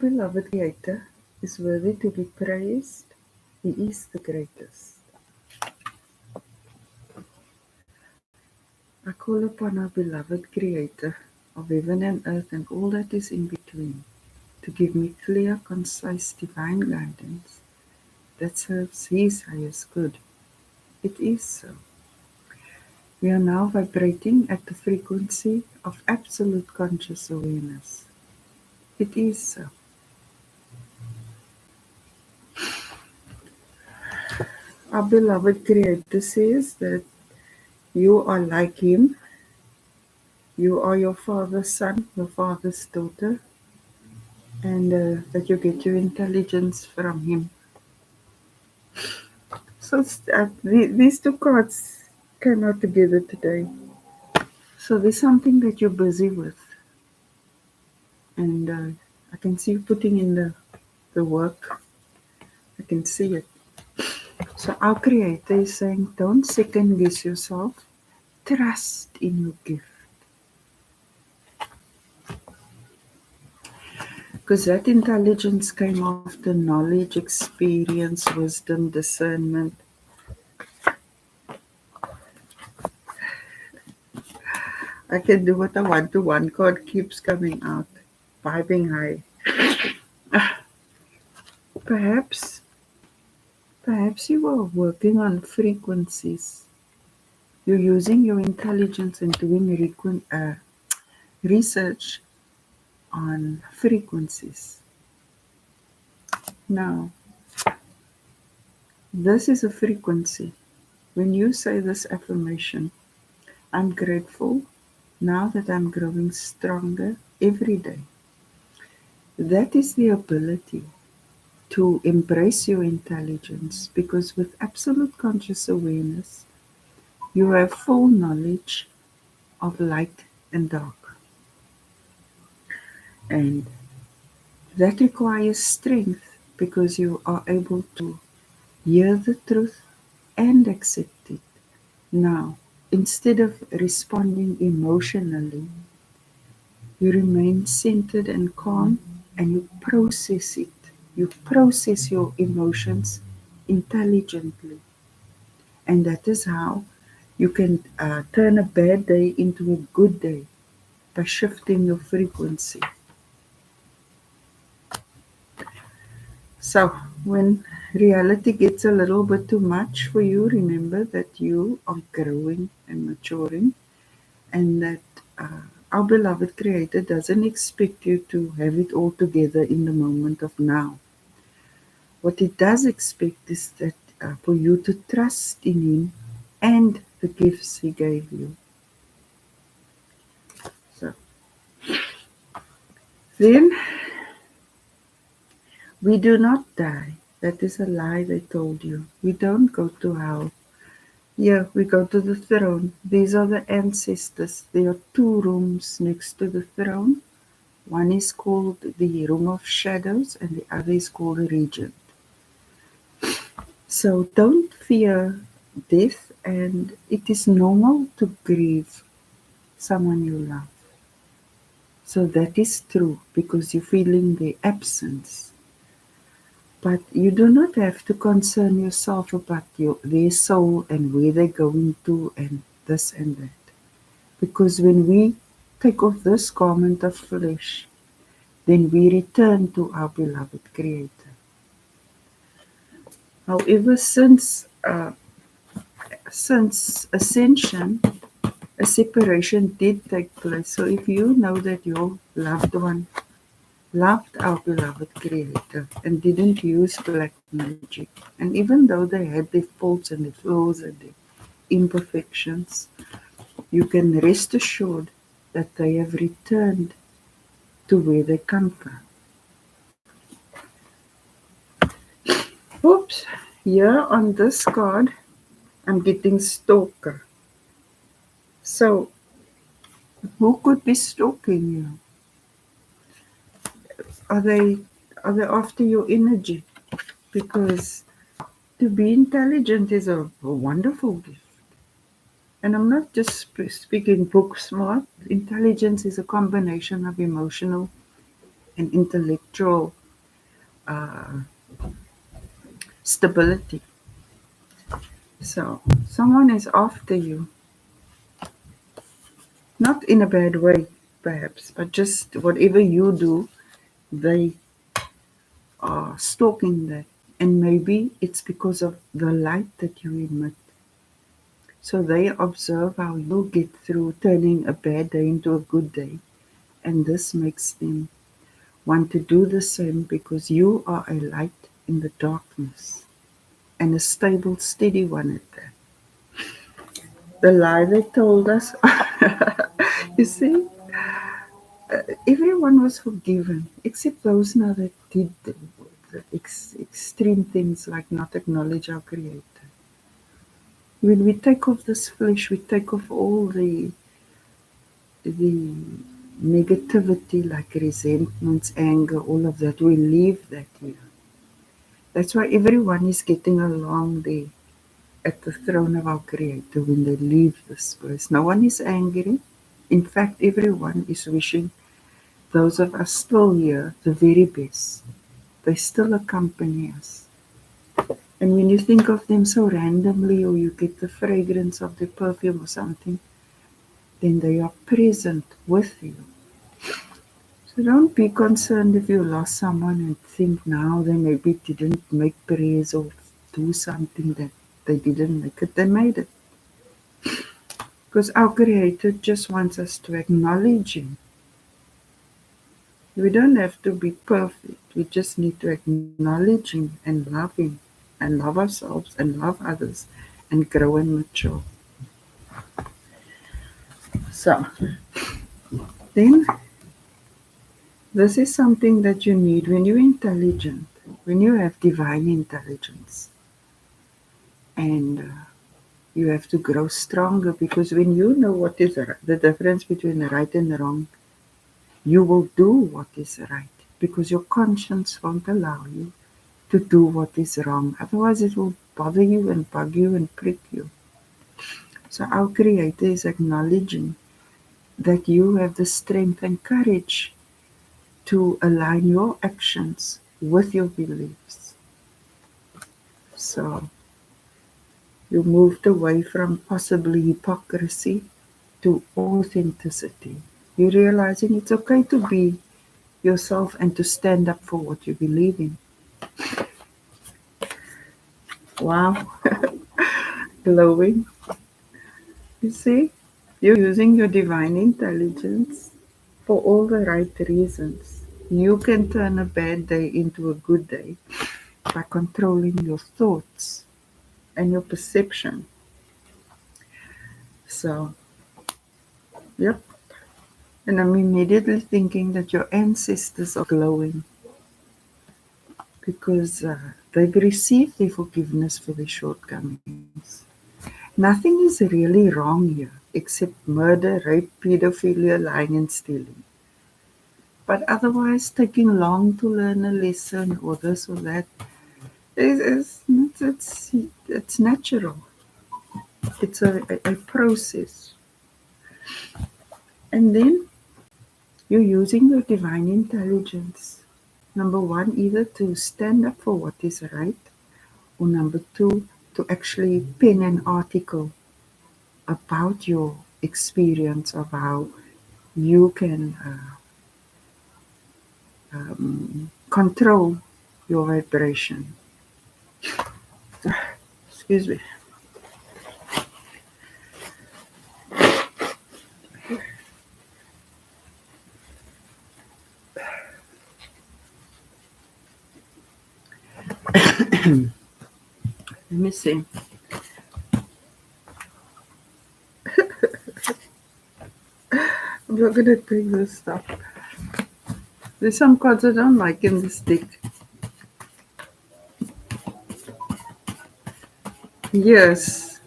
beloved Creator is worthy to be praised. He is the greatest. I call upon our beloved Creator of heaven and earth and all that is in between to give me clear, concise, divine guidance that serves His highest good. It is so. We are now vibrating at the frequency of absolute conscious awareness. It is so. Our beloved Creator says that you are like Him. You are your Father's son, your Father's daughter, and that you get your intelligence from Him. So these two cards came out together today. So there's something that you're busy with, and I can see you putting in the work. I can see it. So our Creator is saying, don't second guess yourself. Trust in your gift. Because that intelligence came after knowledge, experience, wisdom, discernment. I can do what I want to. One card keeps coming out, vibing high. Perhaps, perhaps you are working on frequencies. You're using your intelligence and doing research on frequencies. Now, this is a frequency. When you say this affirmation, I'm grateful now that I'm growing stronger every day. That is the ability to embrace your intelligence, because with absolute conscious awareness, you have full knowledge of light and dark. And that requires strength because you are able to hear the truth and accept it. Now, instead of responding emotionally, you remain centered and calm and you process it. You process your emotions intelligently. And that is how you can turn a bad day into a good day by shifting your frequency. So, when reality gets a little bit too much for you, remember that you are growing and maturing, and that our beloved Creator doesn't expect you to have it all together in the moment of now. What He does expect is that for you to trust in Him and the gifts He gave you. So, then we do not die. That is a lie they told you. We don't go to hell. Yeah, we go to the throne. These are the ancestors. There are two rooms next to the throne. One is called the Room of Shadows and the other is called the Regent. So don't fear death, and it is normal to grieve someone you love. So that is true because you're feeling the absence. But you do not have to concern yourself about their soul and where they're going to and this and that. Because when we take off this garment of flesh, then we return to our beloved Creator. However, since ascension, a separation did take place. So if you know that your loved one loved our beloved Creator and didn't use black magic, and even though they had their faults and their flaws and their imperfections, you can rest assured that they have returned to where they come from. Oops, here on this card, I'm getting stalker. So, who could be stalking you? Are they after your energy? Because to be intelligent is a wonderful gift. And I'm not just speaking book smart. Intelligence is a combination of emotional and intellectual uh, stability. So, someone is after you, not in a bad way, perhaps, but just whatever you do, they are stalking that. And maybe it's because of the light that you emit. So they observe how you get through turning a bad day into a good day. And this makes them want to do the same because you are a light in the darkness and a stable, steady one at that. The lie they told us, you see, everyone was forgiven except those now that did the extreme things like not acknowledge our Creator. When we take off this flesh, we take off all the negativity like resentments, anger, all of that. We leave that here. That's why everyone is getting along there at the throne of our Creator when they leave this place. No one is angry. In fact, everyone is wishing those of us still here the very best. They still accompany us. And when you think of them so randomly, or you get the fragrance of their perfume or something, then they are present with you. So don't be concerned if you lost someone and think now they maybe didn't make prayers or do something that they didn't make it. They made it. Because our Creator just wants us to acknowledge Him. We don't have to be perfect. We just need to acknowledge Him and love Him and love ourselves and love others and grow and mature. So, then this is something that you need when you're intelligent, when you have divine intelligence. And you have to grow stronger because when you know what is the difference between the right and the wrong, you will do what is right because your conscience won't allow you to do what is wrong. Otherwise, it will bother you and bug you and prick you. So, our Creator is acknowledging that you have the strength and courage to align your actions with your beliefs. So, you moved away from possibly hypocrisy to authenticity. You're realizing it's okay to be yourself and to stand up for what you believe in. Wow, glowing. You see, you're using your divine intelligence for all the right reasons. You can turn a bad day into a good day by controlling your thoughts and your perception. So, yep. And I'm immediately thinking that your ancestors are glowing because they've received their forgiveness for their shortcomings. Nothing is really wrong here except murder, rape, pedophilia, lying, and stealing. But otherwise, taking long to learn a lesson or this or that it's natural. It's a process. And then you're using your divine intelligence. Number one, either to stand up for what is right, or number two, to actually pen an article about your experience of how you can control your vibration. Excuse me. Let me see. I'm not gonna take this stuff. There's some cards I don't like in this deck. Yes,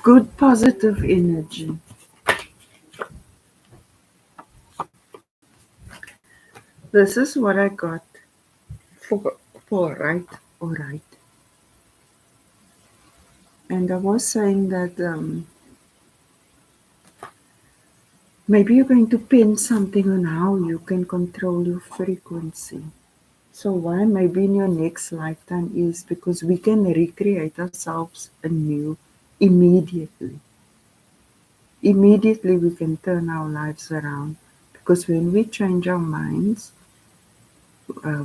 good positive energy. This is what I got for right or right. And I was saying that Maybe you're going to pin something on how you can control your frequency. So why maybe in your next lifetime is because we can recreate ourselves anew immediately. Immediately we can turn our lives around because when we change our minds,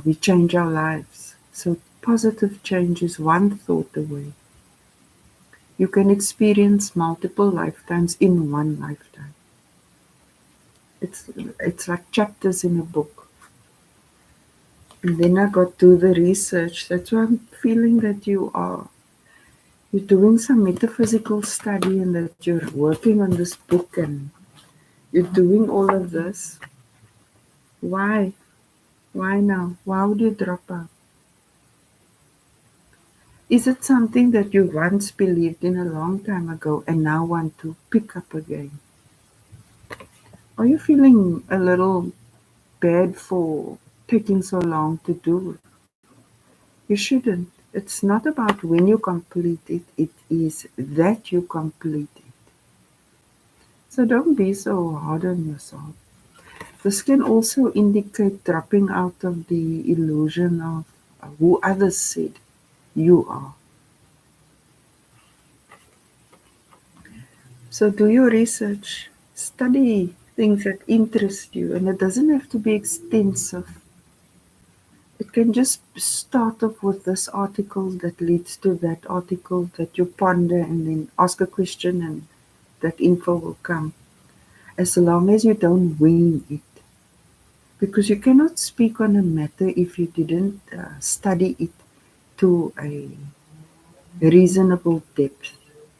we change our lives. So positive change is one thought away. You can experience multiple lifetimes in one lifetime. It's it's like chapters in a book. And then I got to the research. That's why I'm feeling that you're doing some metaphysical study and that you're working on this book and you're doing all of this. Why? Why now? Why would you drop out? Is it something that you once believed in a long time ago and now want to pick up again? Are you feeling a little bad for taking so long to do it? You shouldn't. It's not about when you complete it, it is that you complete it. So don't be so hard on yourself. This can also indicate dropping out of the illusion of who others said you are. So do your research, study things that interest you, and it doesn't have to be extensive. It can just start off with this article that leads to that article that you ponder and then ask a question and that info will come. As long as you don't wing it. Because you cannot speak on a matter if you didn't study it to a reasonable depth.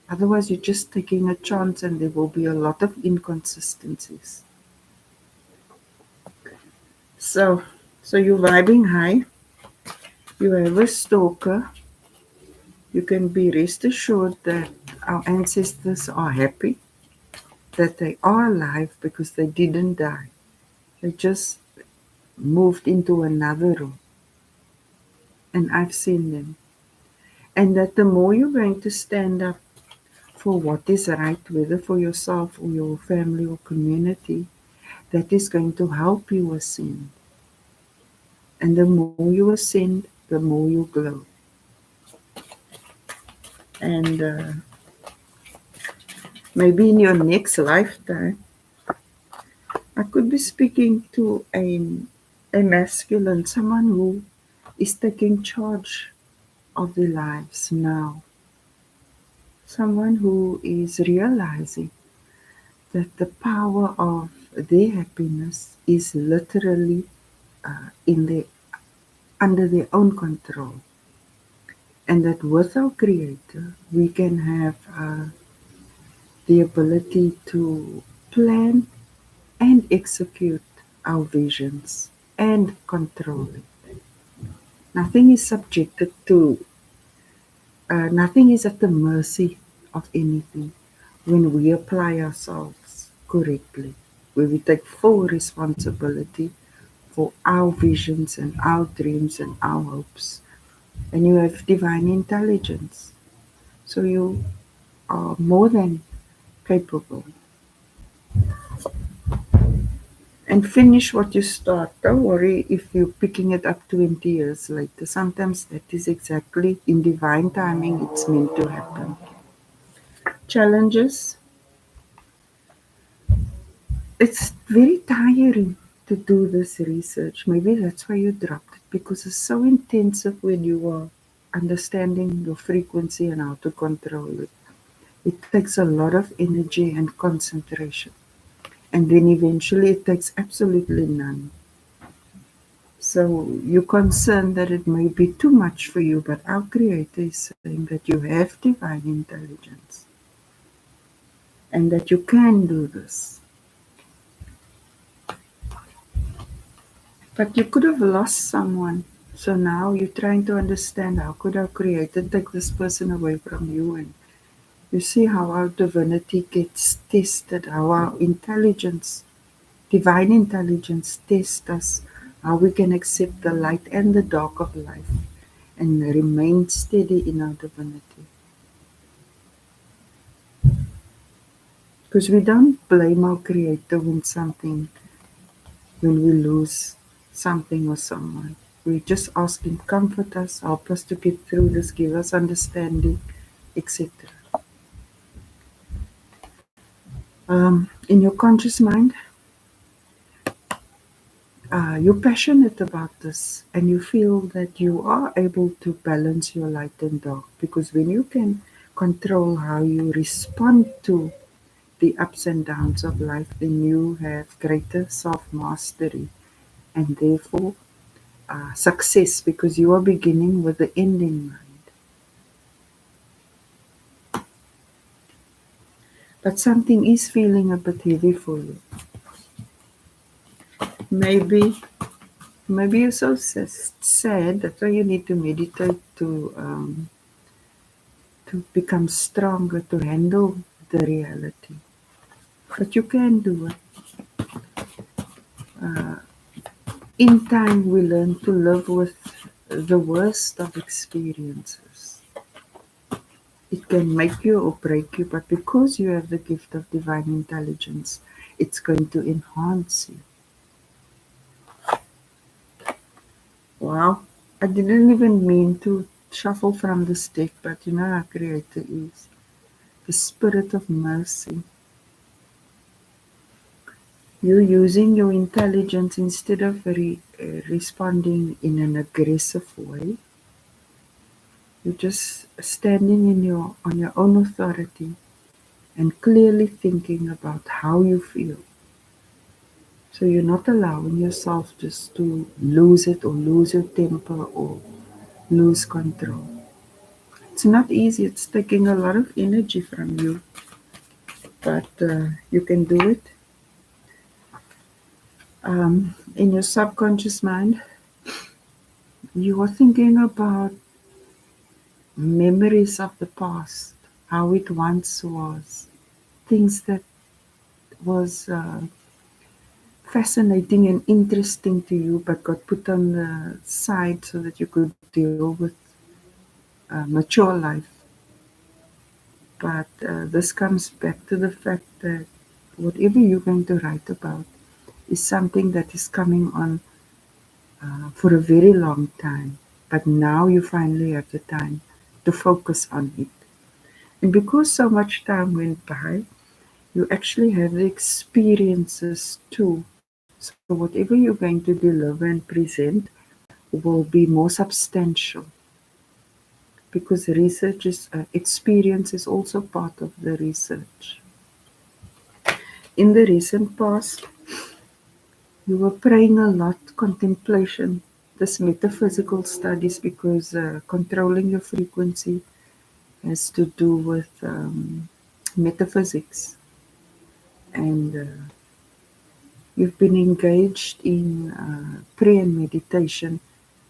Otherwise, you're just taking a chance and there will be a lot of inconsistencies. So, so you're vibing high, you have a stalker, you can be rest assured that our ancestors are happy, that they are alive because they didn't die. They just moved into another room, and I've seen them. And that the more you're going to stand up for what is right, whether for yourself or your family or community, that is going to help you ascend. And the more you ascend, the more you glow. And maybe in your next lifetime, I could be speaking to a masculine, someone who is taking charge of their lives now, someone who is realizing that the power of their happiness is literally in their under their own control, and that with our Creator we can have the ability to plan and execute our visions and control it. Nothing is subjected to, nothing is at the mercy of anything when we apply ourselves correctly, where we take full responsibility for our visions and our dreams and our hopes. And you have divine intelligence. So you are more than capable. And finish what you start. Don't worry if you're picking it up 20 years later. Sometimes that is exactly in divine timing, it's meant to happen. Challenges. It's very tiring to do this research. Maybe that's why you dropped it because it's so intensive when you are understanding your frequency and how to control it. It takes a lot of energy and concentration. And then eventually it takes absolutely none. So you're concerned that it may be too much for you, but our Creator is saying that you have divine intelligence and that you can do this. But you could have lost someone. So now you're trying to understand how could our Creator take this person away from you, and you see how our divinity gets tested, how our intelligence, divine intelligence tests us, how we can accept the light and the dark of life and remain steady in our divinity. Because we don't blame our Creator when we lose something or someone. We just ask Him, comfort us, help us to get through this, give us understanding, etc. In your conscious mind, you're passionate about this and you feel that you are able to balance your light and dark, because when you can control how you respond to the ups and downs of life, then you have greater self mastery and therefore success, because you are beginning with the end in mind. But something is feeling a bit heavy for you. Maybe, maybe you're so sad. That's why you need to meditate to become stronger to handle the reality. But you can do it. In time, we learn to live with the worst of experiences. It can make you or break you, but because you have the gift of divine intelligence, it's going to enhance you. Wow. I didn't even mean to shuffle from the stick, but you know how Creator is. The spirit of mercy. You're using your intelligence instead of responding in an aggressive way. You're just standing on your own authority and clearly thinking about how you feel. So you're not allowing yourself just to lose it or lose your temper or lose control. It's not easy. It's taking a lot of energy from you, but you can do it. In your subconscious mind, you are thinking about memories of the past, how it once was, things that was fascinating and interesting to you, but got put on the side so that you could deal with mature life. But this comes back to the fact that whatever you're going to write about is something that is coming on for a very long time. But now you finally have the time to focus on it. And because so much time went by, you actually have the experiences too. So whatever you're going to deliver and present will be more substantial, because research is experience is also part of the research. In the recent past, you were praying a lot, contemplation, this metaphysical studies, because controlling your frequency has to do with metaphysics, and you've been engaged in prayer and meditation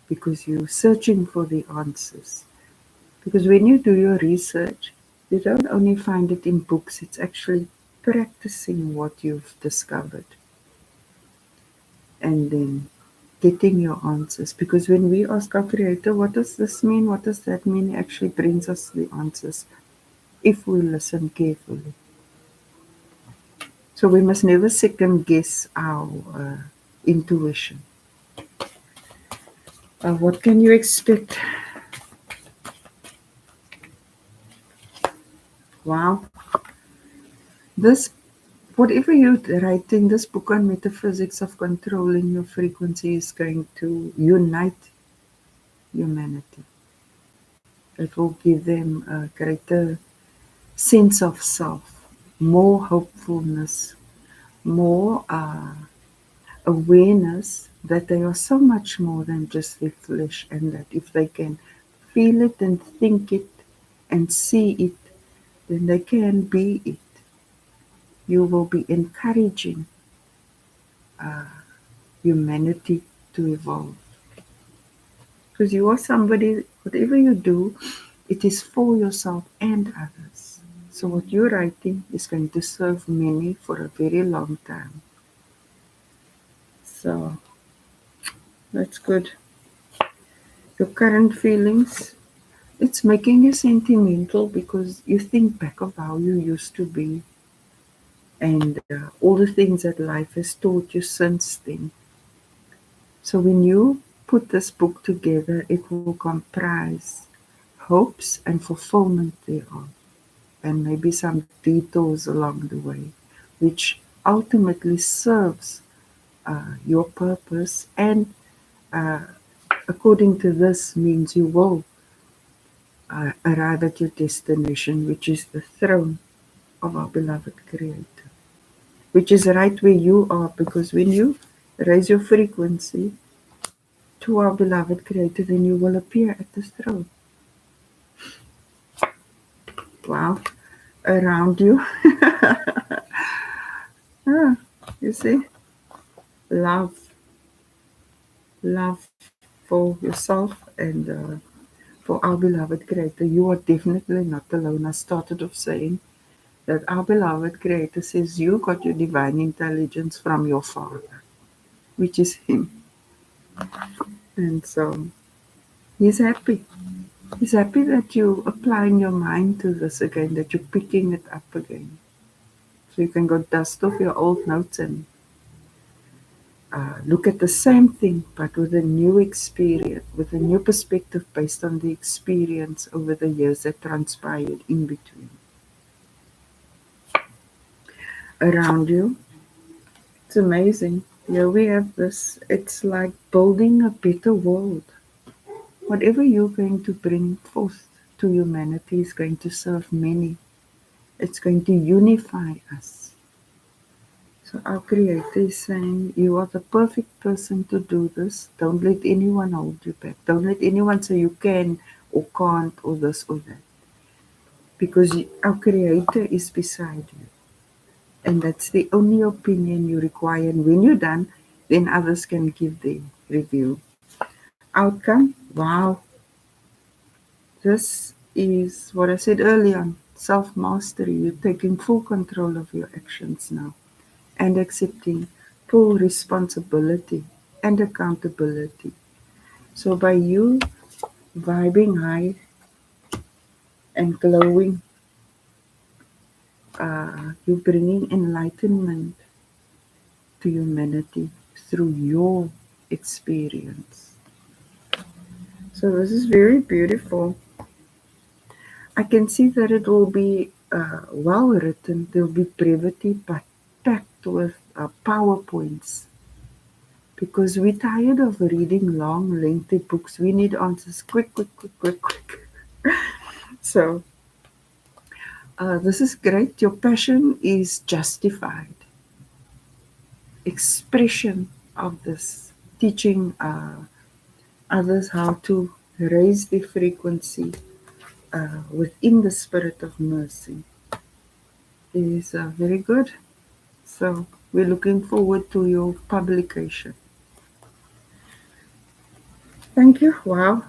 because you're searching for the answers. Because when you do your research, you don't only find it in books, it's actually practicing what you've discovered and then getting your answers. Because when we ask our Creator, what does this mean? What does that mean? He actually brings us the answers if we listen carefully. So we must never second guess our intuition. What can you expect? Wow. This, whatever you're writing, this book on metaphysics of controlling your frequency is going to unite humanity. It will give them a greater sense of self, more hopefulness, more awareness that they are so much more than just their flesh, and that if they can feel it and think it and see it, then they can be it. You will be encouraging humanity to evolve. Because you are somebody, whatever you do, it is for yourself and others. So what you're writing is going to serve many for a very long time. So that's good. Your current feelings, it's making you sentimental because you think back of how you used to be. and all the things that life has taught you since then. So when you put this book together, it will comprise hopes and fulfillment thereof, and maybe some detours along the way, which ultimately serves your purpose, and uh, according to this means you will arrive at your destination, which is the throne of our beloved Creator, which is right where you are, because when you raise your frequency to our beloved Creator, then you will appear at the throne. Wow, around you. Ah, you see, love, love for yourself and for our beloved Creator. You are definitely not alone. I started off saying that our beloved Creator says you got your divine intelligence from your Father, which is Him. And so He's happy. He's happy that you're applying your mind to this again, that you're picking it up again. So you can go dust off your old notes and look at the same thing, but with a new experience, with a new perspective based on the experience over the years that transpired in between. Around you, it's amazing. Here we have this, it's like building a better world. Whatever you're going to bring forth to humanity is going to serve many. It's going to unify us. So our Creator is saying, you are the perfect person to do this. Don't let anyone hold you back. Don't let anyone say you can or can't or this or that. Because our Creator is beside you. And that's the only opinion you require. And when you're done, then others can give their review. Outcome, wow. This is what I said earlier, self-mastery. You're taking full control of your actions now and accepting full responsibility and accountability. So by you vibing high and glowing, you're bringing enlightenment to humanity through your experience. So this is very beautiful. I can see that it will be well written. There will be brevity, but packed with PowerPoints. Because we're tired of reading long, lengthy books. We need answers quick, quick, quick, quick, quick. So this is great. Your passion is justified. Expression of this, teaching others how to raise the frequency within the spirit of mercy is very good. So we're looking forward to your publication. Thank you. Wow.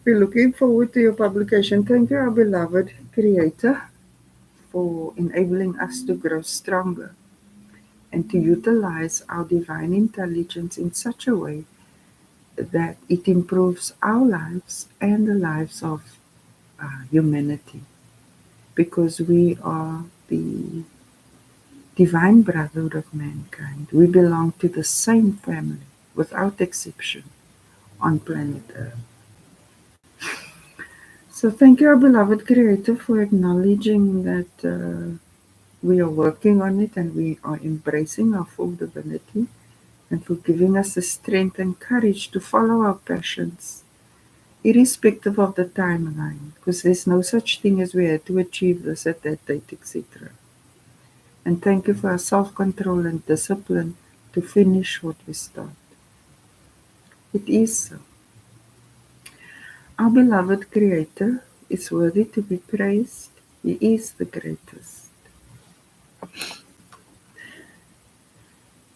We're looking forward to your publication. Thank you, our beloved Creator, for enabling us to grow stronger and to utilize our divine intelligence in such a way that it improves our lives and the lives of humanity, because we are the divine brotherhood of mankind. We belong to the same family without exception on planet Earth. So thank you, our beloved Creator, for acknowledging that we are working on it and we are embracing our full divinity, and for giving us the strength and courage to follow our passions, irrespective of the timeline, because there's no such thing as we had to achieve this at that date, etc. And thank you for our self-control and discipline to finish what we start. It is so. Our beloved Creator is worthy to be praised. He is the greatest.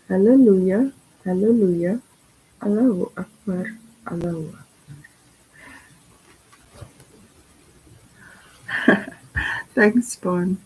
Hallelujah, hallelujah, Allahu Akbar, Allahu Akbar. Thanks, Bon.